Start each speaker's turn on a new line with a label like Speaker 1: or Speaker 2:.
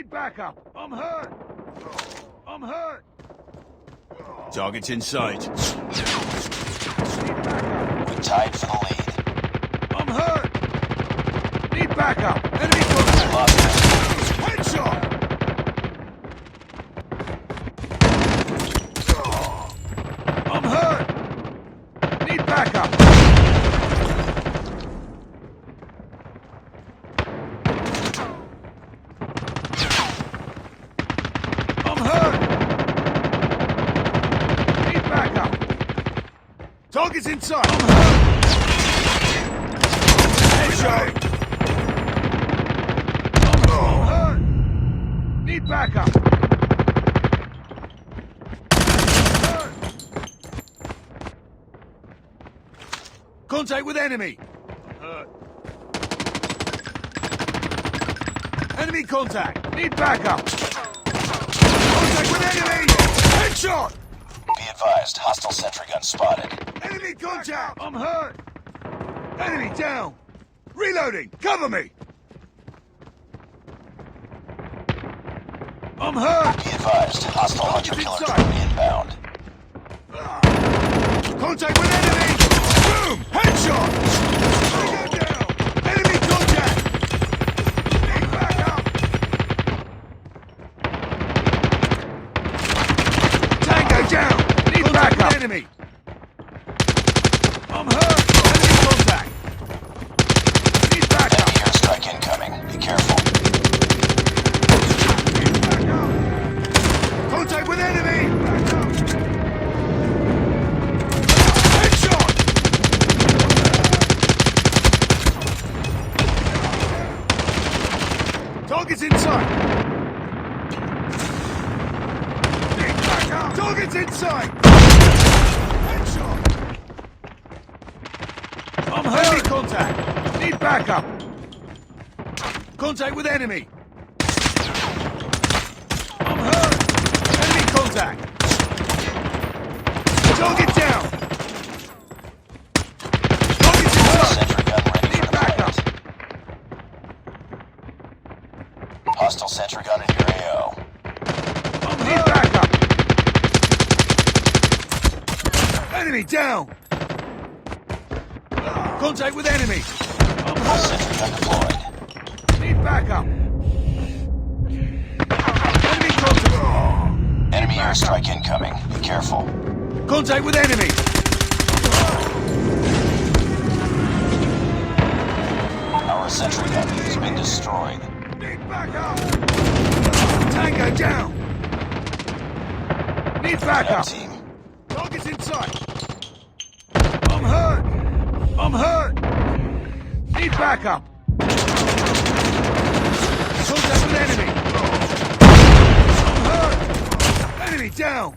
Speaker 1: Need backup. I'm hurt. I'm hurt.
Speaker 2: Target's in sight.
Speaker 1: Need backup.
Speaker 3: We tied for the lead.
Speaker 1: I'm hurt. Need backup. Enemy contact.
Speaker 3: Lost it.
Speaker 1: Headshot. I'm hurt. Need backup. I'm hurt. Need backup. Target's inside. I'm hurt. Headshot. I'm hurt. Need backup. Hurt. Contact with enemy. Hurt. Enemy contact. Need backup. Contact with enemy. Headshot.
Speaker 3: Be advised, hostile sentry gun spotted.
Speaker 1: Enemy contact. I'm hurt. Enemy down. Reloading. Cover me. I'm hurt.
Speaker 3: Be advised, hostile hunter-killer
Speaker 1: inside.
Speaker 3: drone inbound.
Speaker 1: Contact with enemy. Boom. Headshot. Tango down. Enemy contact. Need backup. Tango down. Need backup. Enemy. I'm hurt. Enemy contact. Need backup.
Speaker 3: Enemy airstrike incoming. Be careful.
Speaker 1: Need backup. Contact with enemy. Backup. Headshot. Target's inside. Need backup. Target's inside. Headshot. I'm hurt. Enemy contact. Need backup. Contact with enemy. I'm hurt. Enemy contact. Target down. Target's inside.
Speaker 3: Sentry gun ready for
Speaker 1: Need backup.
Speaker 3: deployment. Hostile sentry gun in your AO.
Speaker 1: Need backup. Enemy down. Contact with enemy. I'm hurt.
Speaker 3: Sentry gun deployed.
Speaker 1: Need backup. Enemy contact.
Speaker 3: Enemy airstrike incoming. Be careful.
Speaker 1: Contact with enemy.
Speaker 3: Our sentry gun has been destroyed.
Speaker 1: Need backup. Tango down. Need
Speaker 3: Red
Speaker 1: backup.
Speaker 3: team.
Speaker 1: Target's inside. I'm hurt. I'm hurt. Need backup. Contact with enemy. I'm hurt. Enemy down.